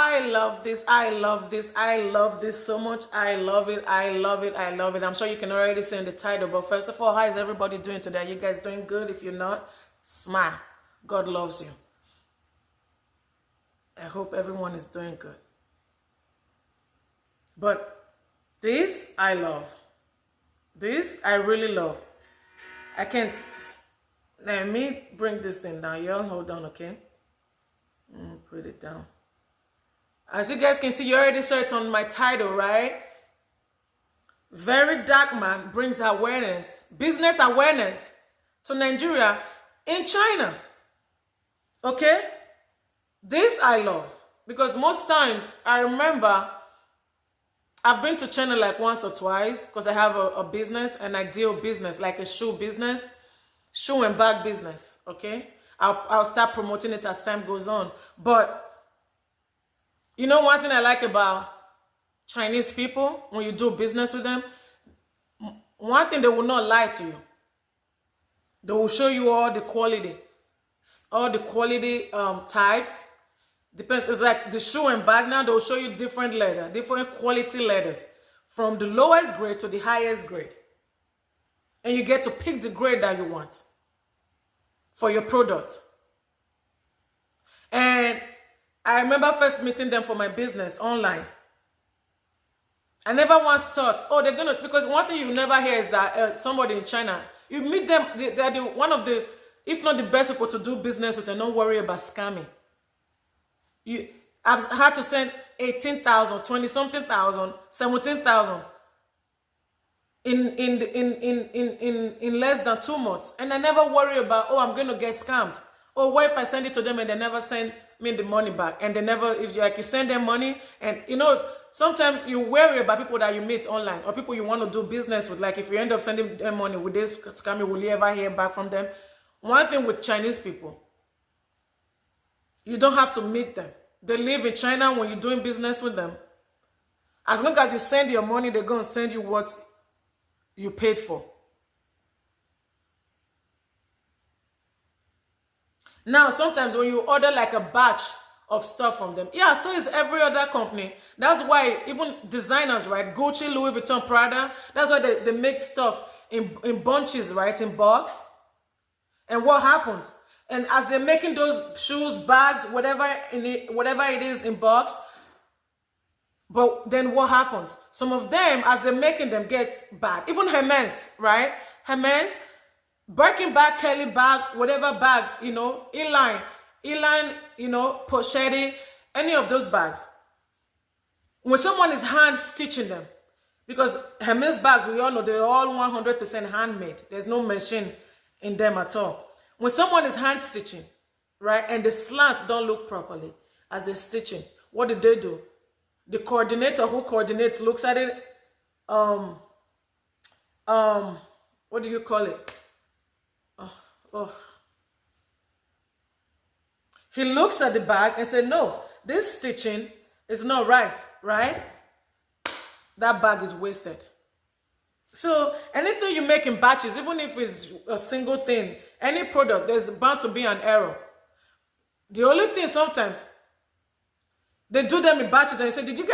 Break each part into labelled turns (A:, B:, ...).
A: I love this. I love this. I love this so much. I love it. I love it. I love it. I'm sure you can already see in the title. But first of all, how is everybody doing today? Are you guys doing good? If you're not, smile. God loves you. I hope everyone is doing good. But this, I love. This, I really love. I can't... Let me bring this thing down. Y'all hold on, okay? Put it down. As you guys can see, you already saw it on my title, right? Verydarkman brings awareness, business awareness to Nigeria in China. Okay? This I love. Because most times, I remember I've been to China like once or twice because I have a business and I deal business, like a shoe business, shoe and bag business, okay? I'll start promoting it as time goes on. But you know one thing I like about Chinese people, when you do business with them, one thing, they will not lie to you. They will show you all the quality types. Depends. It's like the shoe and bag now, they will show you different leather, different quality leathers, from the lowest grade to the highest grade. And you get to pick the grade that you want for your product. And I remember first meeting them for my business online. I never once thought, oh, they're going to, because one thing you never hear is that somebody in China, you meet them, they're one of the, if not the best people to do business with and don't worry about scamming. I've had to send 18,000, 20-something thousand, 17,000 in less than 2 months. And I never worry about, oh, I'm going to get scammed. Or what if I send it to them and they never send me the money back? And they never, if you send them money, and you know, sometimes you worry about people that you meet online or people you want to do business with. Like if you end up sending them money, with this scammer, will you ever hear back from them? One thing with Chinese people, you don't have to meet them. They live in China. When you're doing business with them, as long as you send your money, they're going to send you what you paid for. Now, sometimes when you order like a batch of stuff from them, yeah, so is every other company. That's why even designers, right? Gucci, Louis Vuitton, Prada, that's why they make stuff in bunches, right? In bulks. And what happens? And as they're making those shoes, bags, whatever it is in bulks, but then what happens? Some of them, as they're making them, get bad. Even Hermes, right? Hermes, Birkin bag, Kelly bag, whatever bag, you know, inline, you know, Pochetti, any of those bags. When someone is hand stitching them, because Hermes bags, we all know they're all 100% handmade. There's no machine in them at all. When someone is hand stitching, right, and the slants don't look properly as they're stitching, what do? The coordinator who coordinates looks at it. What do you call it? He looks at the bag and said, no, this stitching is not right? That bag is wasted. So anything you make in batches, even if it's a single thing, any product, there's bound to be an error. The only thing sometimes, they do them in batches and you say, did you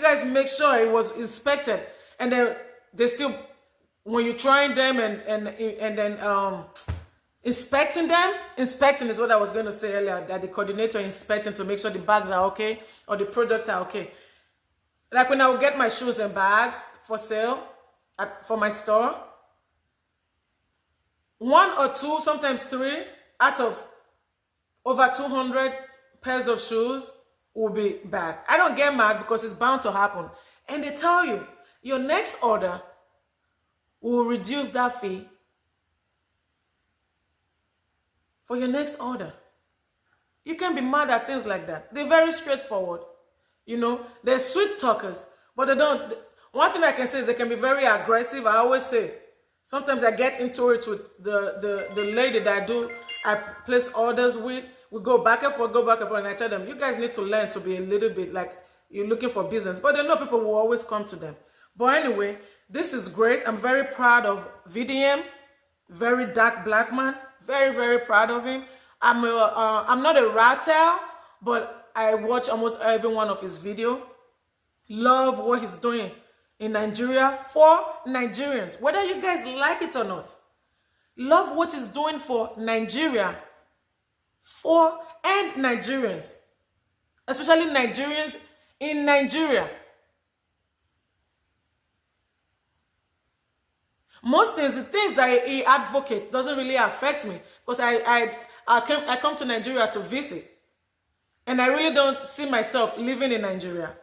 A: guys make sure it was inspected? And then they still, when you're trying them and then inspecting is what I was going to say earlier, that the coordinator inspecting to make sure the bags are okay or the product are okay. Like when I would get my shoes and bags for sale for my store, 1 or 2, sometimes 3 out of over 200 pairs of shoes will be bad. I don't get mad because it's bound to happen. And they tell you, your next order will reduce that fee for your next order. You can be mad at things like that. They're very straightforward. You know, they're sweet talkers, but they don't. One thing I can say is they can be very aggressive. I always say, sometimes I get into it with the lady that I place orders with. We go back and forth, and I tell them, you guys need to learn to be a little bit like you're looking for business. But they know people will always come to them. But anyway, this is great. I'm very proud of VDM, Very Dark Black Man. Very, very proud of him. I'm not a rat tail, but I watch almost every one of his video. Love what he's doing in Nigeria for Nigerians, whether you guys like it or not. Love what he's doing for Nigeria for and Nigerians, especially Nigerians in Nigeria. Most things, the things that he advocates doesn't really affect me because I come to Nigeria to visit, and I really don't see myself living in Nigeria.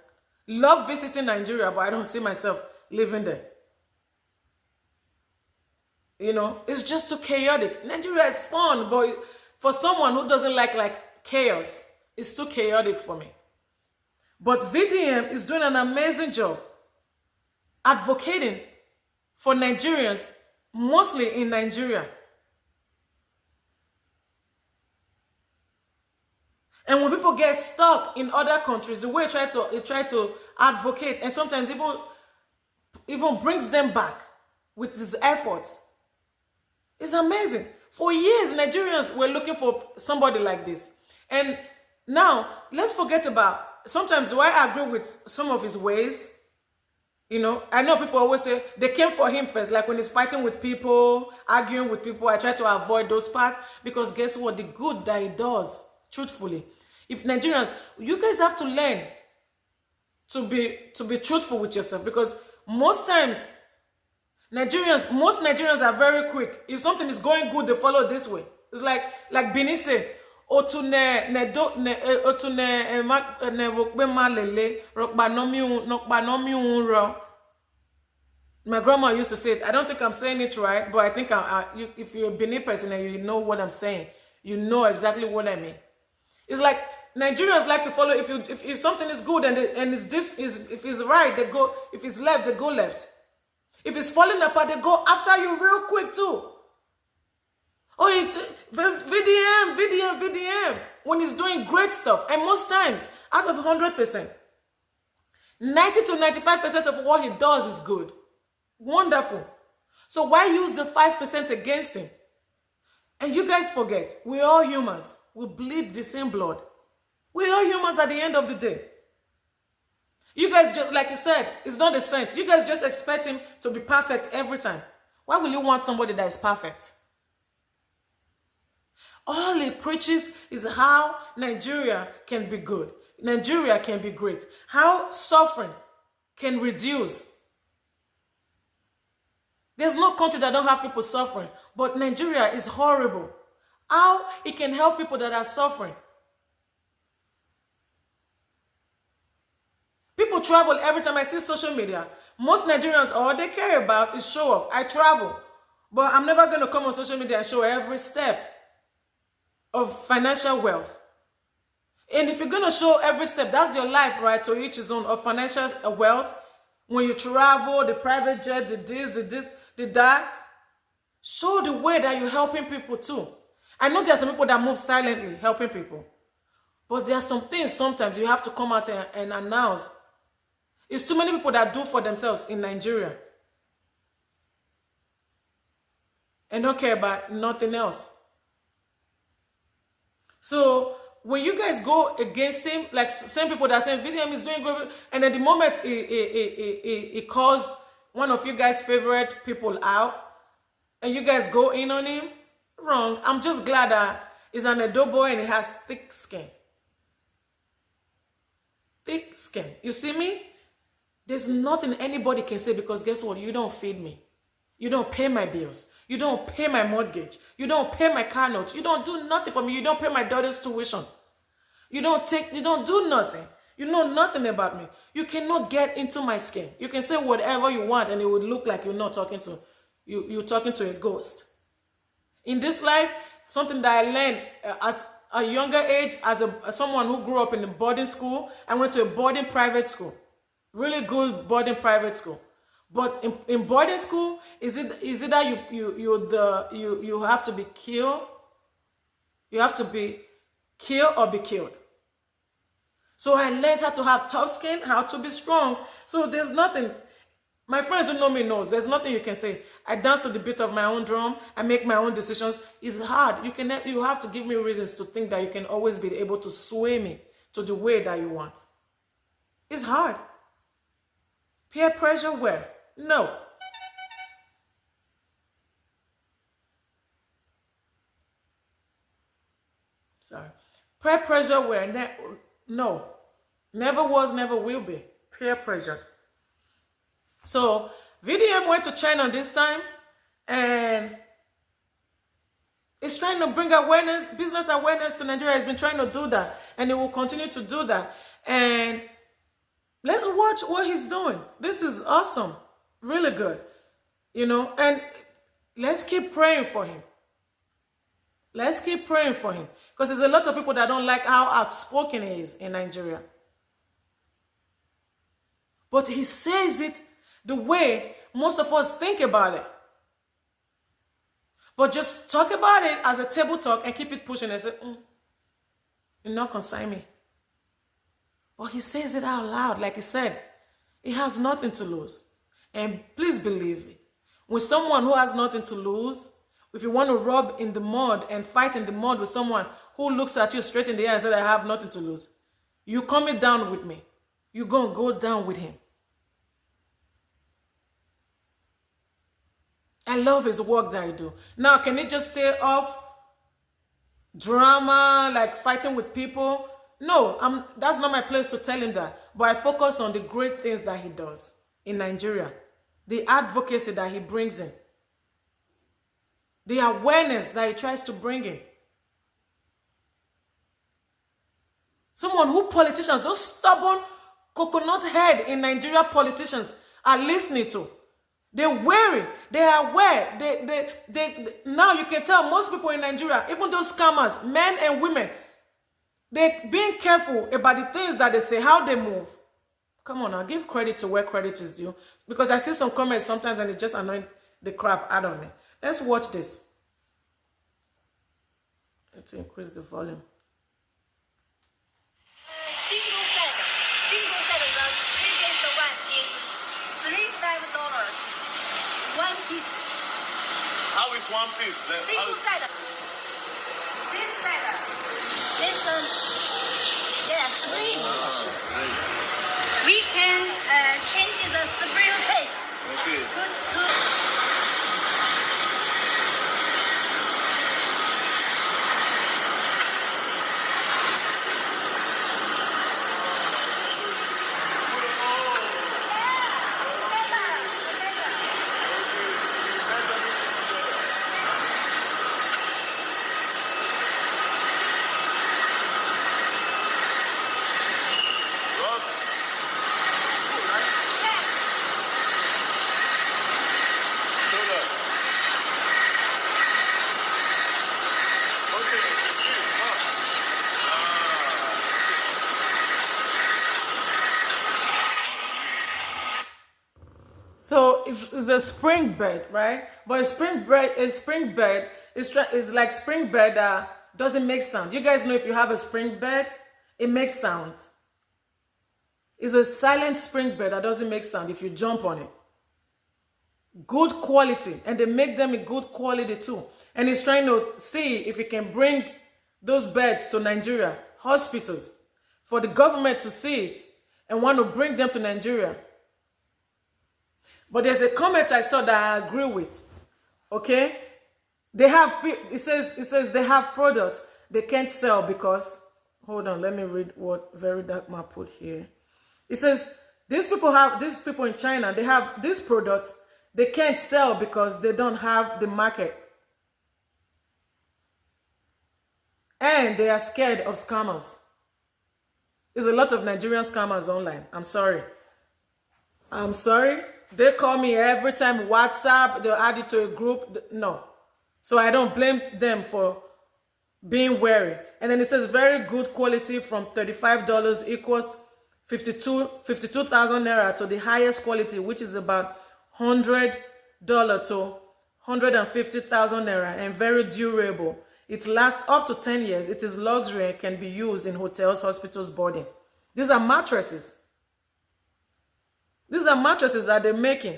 A: Love visiting Nigeria, but I don't see myself living there. You know, it's just too chaotic. Nigeria is fun, but for someone who doesn't like chaos, it's too chaotic for me. But VDM is doing an amazing job advocating for Nigerians, mostly in Nigeria. And when people get stuck in other countries, the way he try to advocate and sometimes even brings them back with his efforts. It's amazing. For years, Nigerians were looking for somebody like this. And now, let's forget about, sometimes do I agree with some of his ways? You know, I know people always say they came for him first, like when he's fighting with people, arguing with people. I try to avoid those parts because guess what? The good that he does, truthfully. If Nigerians, you guys have to learn to be truthful with yourself, because most times, most Nigerians are very quick. If something is going good, they follow this way. It's like Bini said, my grandma used to say it. I don't think I'm saying it right, but I think if you're a Benin person and you know what I'm saying, you know exactly what I mean. It's like Nigerians like to follow. If something is good and if it's right, they go. If it's left, they go left. If it's falling apart, they go after you real quick too. Oh, VDM, when he's doing great stuff. And most times, out of 100%, 90 to 95% of what he does is good. Wonderful. So why use the 5% against him? And you guys forget, we're all humans. We bleed the same blood. We're all humans at the end of the day. You guys just, like I said, it's not a saint. You guys just expect him to be perfect every time. Why will you want somebody that is perfect? All he preaches is how Nigeria can be good. Nigeria can be great. How suffering can reduce. There's no country that don't have people suffering, but Nigeria is horrible. How it can help people that are suffering. People travel every time. I see social media. Most Nigerians, all they care about is show off. I travel, but I'm never going to come on social media and show every step of financial wealth. And if you're going to show every step, that's your life, right? To each his own, of financial wealth. When you travel, the private jet, the this, the that. Show the way that you're helping people too. I know there are some people that move silently, helping people. But there are some things sometimes you have to come out and announce. It's too many people that do for themselves in Nigeria. And don't care about nothing else. So when you guys go against him, like same people that say VDM is doing great, and at the moment he calls one of you guys' favorite people out, and you guys go in on him, wrong. I'm just glad that he's an Edo boy and he has thick skin. Thick skin. You see me? There's nothing anybody can say, because guess what? You don't feed me. You don't pay my bills. You don't pay my mortgage. You don't pay my car notes. You don't do nothing for me. You don't pay my daughter's tuition. You don't do nothing. You know nothing about me. You cannot get into my skin. You can say whatever you want and it would look like you're not talking to, you're talking to a ghost. In this life, something that I learned at a younger age as someone who grew up in a boarding school. I went to a boarding private school. Really good boarding private school. But in boarding school, is it that you have to be killed? You have to be killed or be killed. So I learned how to have tough skin, how to be strong. So there's nothing. My friends who know me knows there's nothing you can say. I dance to the beat of my own drum. I make my own decisions. It's hard. You have to give me reasons to think that you can always be able to sway me to the way that you want. It's hard. Peer pressure where? No. Sorry. Peer pressure where? No. Never was, never will be. Peer pressure. So VDM went to China this time and it's trying to bring awareness, business awareness to Nigeria. It's been trying to do that and it will continue to do that. And let's watch what he's doing. This is awesome. Really good. You know, and let's keep praying for him. Let's keep praying for him. Because there's a lot of people that don't like how outspoken he is in Nigeria. But he says it the way most of us think about it. But just talk about it as a table talk and keep it pushing and say, you're not consign me. But he says it out loud, like he said. He has nothing to lose. And please believe me, with someone who has nothing to lose, if you want to rub in the mud and fight in the mud with someone who looks at you straight in the eye and says, I have nothing to lose, you coming down with me. You're going to go down with him. I love his work that I do. Now, can he just stay off drama, like fighting with people? No, that's not my place to tell him that. But I focus on the great things that he does in Nigeria. The advocacy that he brings in. The awareness that he tries to bring in. Someone who politicians, those stubborn coconut head in Nigeria politicians are listening to. They're wary. They are aware. They now you can tell most people in Nigeria, even those scammers, men and women, they're being careful about the things that they say, how they move. Come on now, give credit to where credit is due. Because I see some comments sometimes and it just annoys the crap out of me. Let's watch this. Let's increase the volume.
B: One piece.
C: How is one piece?
B: Single side. This side. This spring. We can change the spring pace.
C: Okay.
B: Good.
A: So it's a spring bed, right? But a spring bed is like spring bed that doesn't make sound. You guys know if you have a spring bed, it makes sounds. It's a silent spring bed that doesn't make sound if you jump on it. Good quality, and they make them in good quality too. And he's trying to see if he can bring those beds to Nigeria, hospitals, for the government to see it and want to bring them to Nigeria. But there's a comment I saw that I agree with. Okay? They have, it says they have products they can't sell because, hold on, let me read what Verydarkman put here. It says, these people in China, they have these products they can't sell because they don't have the market. And they are scared of scammers. There's a lot of Nigerian scammers online. I'm sorry. They call me every time, WhatsApp, they'll add it to a group. No. So I don't blame them for being wary. And then it says very good quality from $35 equals 52,000 naira to the highest quality, which is about $100 to 150,000 naira, and very durable. It lasts up to 10 years. It is luxury and can be used in hotels, hospitals, boarding. These are mattresses. These are mattresses that they're making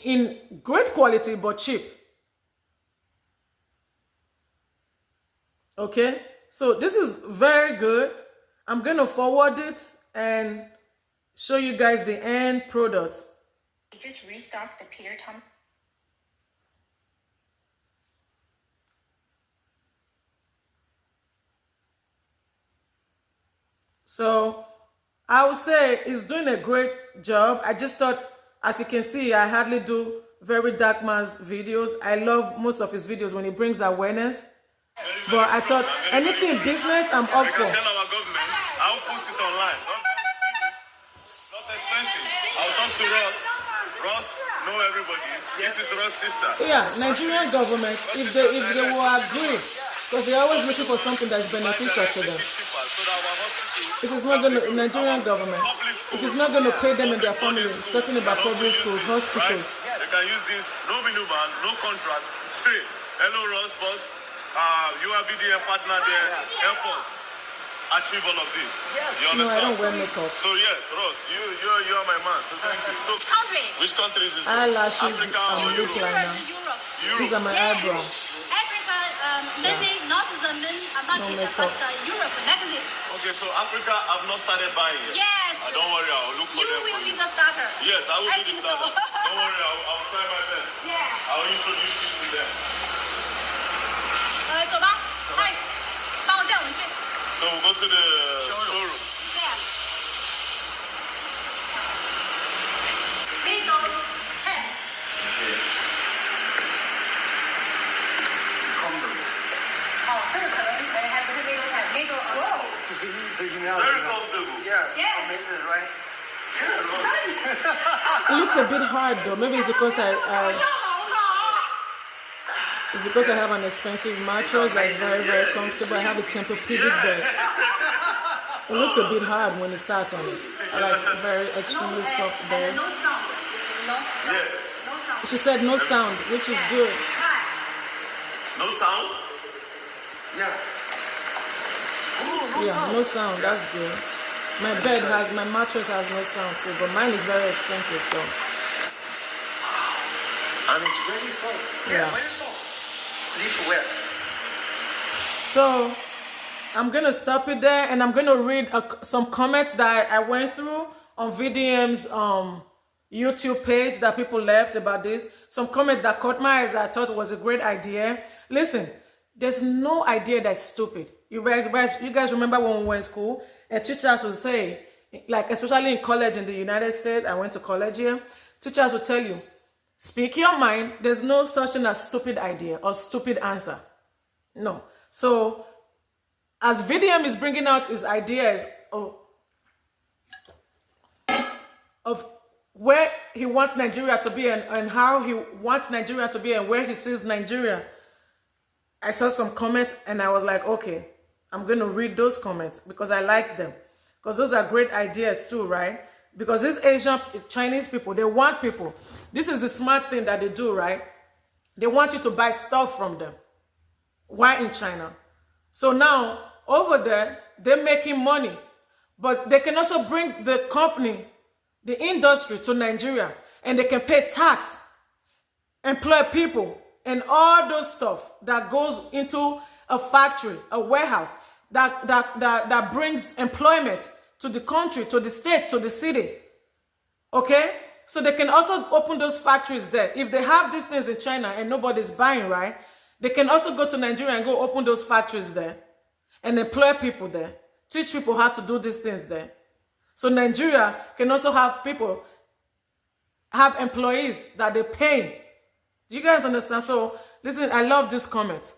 A: in great quality but cheap. Okay, so this is very good. I'm going to forward it and show you guys the end product.
B: Just restock the Peter Tom.
A: So I would say it's doing a great job. I just thought, as you can see, I hardly do Verydarkman's videos. I love most of his videos when he brings awareness. But I thought anything business, I'm up
C: We
A: for.
C: can tell our government, I'll put it online. Not expensive. I'll talk to Ross. Ross, know everybody. This is Ross' sister.
A: Yeah, Nigerian government, if they will agree, because they're always looking for something that's beneficial to them. If it's not going to, Nigerian government, if it's not going to pay them and their families, it's talking about public schools, hospitals.
C: They can use this, no middleman, no contract, straight. Hello, Ross, boss. You are VDM partner there. Help us achieve all of this. You understand?
A: No, I don't wear makeup.
C: So yes, Ross, you are my man. So thank you. So,
B: Country.
C: which country is this?
A: Eyelashes,
C: Africa or
A: look
C: Europe?
A: like now.
B: Europe.
A: These are my eyebrows.
B: Africa, mainly not the main market,
A: makeup.
B: but Europe, like this.
C: Okay, so Africa, I've not started buying yet.
B: Yes.
C: Don't worry, I'll look for
B: You
C: them.
B: will
C: for
B: be
C: you.
B: the starter.
C: Yes, I will
B: I
C: be the
B: think so.
C: starter. Don't worry, I'll try my best.
B: Yeah.
C: I'll introduce you to them.
B: 走吧，嗨，帮我带我们去。
C: So we'll go to the showroom.
B: Yeah. Middle, head. Oh, 这个可能还不是 middle side, middle.
C: Very comfortable.
D: Yes,
B: Yes.
D: amazing, right?
A: It looks a bit hard though. Maybe it's because it's because I have an expensive mattress that's very, very comfortable. I have a Tempur-Pedic bed. It looks a bit hard when it sat on it. I like a very extremely soft bed.
B: No sound. No.
C: Yes.
B: No sound.
A: She said no sound, which is good.
B: Hi.
C: No sound?
D: Yeah.
A: Yeah, no sound. That's good. My mattress has no sound too, but mine is very expensive, so
D: And it's very soft.
A: yeah.
D: Very soft. Sleep well.
A: So I'm gonna stop it there, and I'm gonna read some comments that I went through on VDM's YouTube page that people left about this. Some comment that caught my eyes that I thought was a great idea. Listen, there's no idea that's stupid. You guys remember when we were in school and teachers would say, like especially in college in the United States, I went to college here, teachers would tell you, speak your mind. There's no such thing as stupid idea or stupid answer. No. So as VDM is bringing out his ideas of where he wants Nigeria to be and how he wants Nigeria to be and where he sees Nigeria, I saw some comments and I was like, okay, I'm going to read those comments because I like them. Because those are great ideas too, right? Because these Asian, Chinese people, they want people. This is the smart thing that they do, right? They want you to buy stuff from them. Why in China? So now, over there, they're making money. But they can also bring the company, the industry to Nigeria. And they can pay tax, employ people, and all those stuff that goes into a factory, a warehouse, that brings employment to the country, to the state, to the city. Okay? So they can also open those factories there. If they have these things in China and nobody's buying, right? They can also go to Nigeria and go open those factories there and employ people there. Teach people how to do these things there. So Nigeria can also have people, have employees that they pay. Do you guys understand? So listen, I love this comment.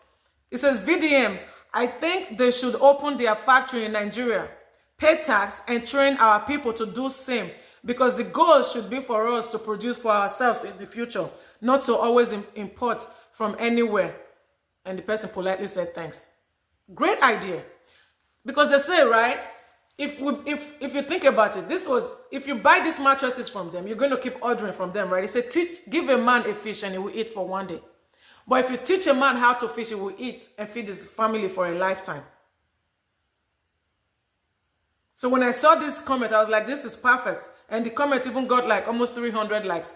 A: It says, VDM, I think they should open their factory in Nigeria, pay tax, and train our people to do same. Because the goal should be for us to produce for ourselves in the future, not to always import from anywhere. And the person politely said, thanks. Great idea. Because they say, right, if you think about it, if you buy these mattresses from them, you're going to keep ordering from them, right? They say, give a man a fish and he will eat for one day. But if you teach a man how to fish, he will eat and feed his family for a lifetime. So when I saw this comment, I was like, this is perfect. And the comment even got like almost 300 likes.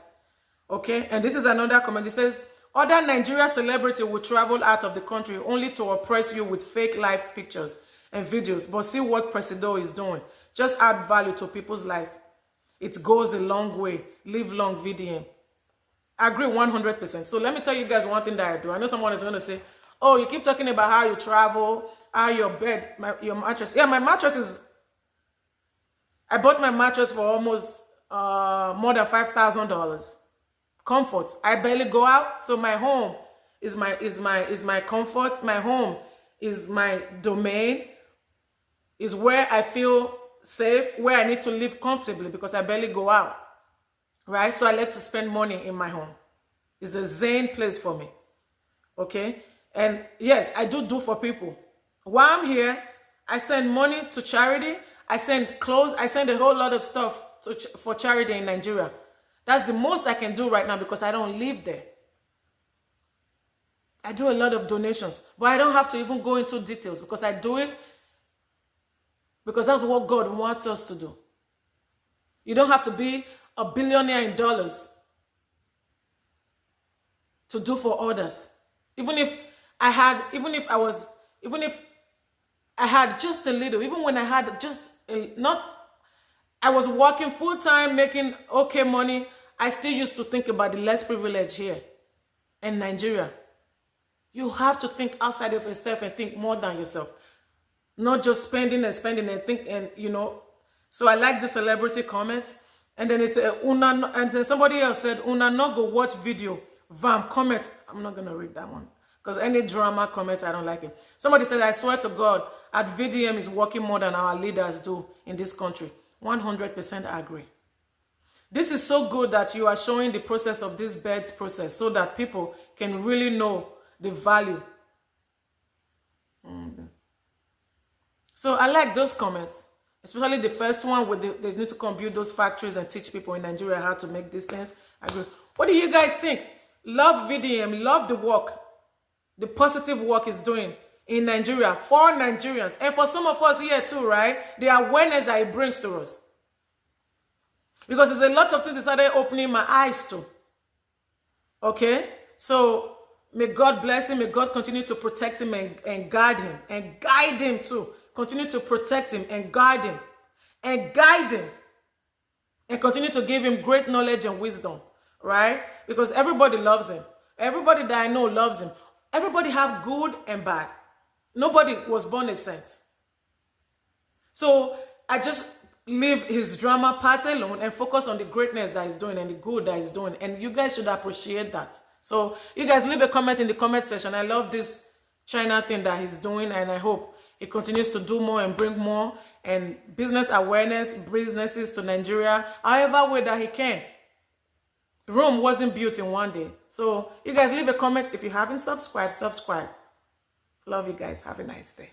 A: Okay, and this is another comment. It says, other Nigeria celebrity will travel out of the country only to oppress you with fake life pictures and videos. But see what Presido is doing. Just add value to people's life. It goes a long way. Live long, VDM. I agree 100%. So let me tell you guys one thing that I do. I know someone is going to say, oh, you keep talking about how you travel, how your bed, your mattress. Yeah, my mattress is... I bought my mattress for almost more than $5,000. Comfort. I barely go out, so my home is my comfort. My home is my domain. Is where I feel safe, where I need to live comfortably because I barely go out. Right? So I like to spend money in my home. It's a zen place for me. Okay? And yes, I do for people. While I'm here, I send money to charity. I send clothes. I send a whole lot of stuff for charity in Nigeria. That's the most I can do right now because I don't live there. I do a lot of donations, but I don't have to even go into details because I do it because that's what God wants us to do. You don't have to be a billionaire in dollars to do for others. Even if I had just a little, even when I had just I was working full time, making okay money, I still used to think about the less privileged here in Nigeria. You have to think outside of yourself and think more than yourself. Not just spending and think, and you know. So I like the celebrity comments. And then it said, and then somebody else said, Una no go watch video. Vam comment. I'm not gonna read that one. Because any drama comment, I don't like it. Somebody said, I swear to God, at VDM is working more than our leaders do in this country. 100% agree. This is so good that you are showing the process of this beds process so that people can really know the value. So I like those comments, especially the first one with they need to come build those factories and teach people in Nigeria how to make these things. I agree. What do you guys think? Love VDM, love the work, the positive work it's doing in Nigeria for Nigerians and for some of us here too, right? The awareness that it brings to us. Because there's a lot of things that started opening my eyes to. Okay? So may God bless him. May God continue to protect him and guide him. And guide him too. Continue to protect him and guide him. And guide him. And continue to give him great knowledge and wisdom. Right? Because everybody loves him. Everybody that I know loves him. Everybody have good and bad. Nobody was born a saint. So I just leave his drama part alone and focus on the greatness that he's doing and the good that he's doing. And you guys should appreciate that. So you guys leave a comment in the comment section. I love this China thing that he's doing, and I hope he continues to do more and bring more and business awareness, businesses to Nigeria, however way that he can. Rome wasn't built in one day. So you guys leave a comment. If you haven't subscribed, subscribe. Love you guys. Have a nice day.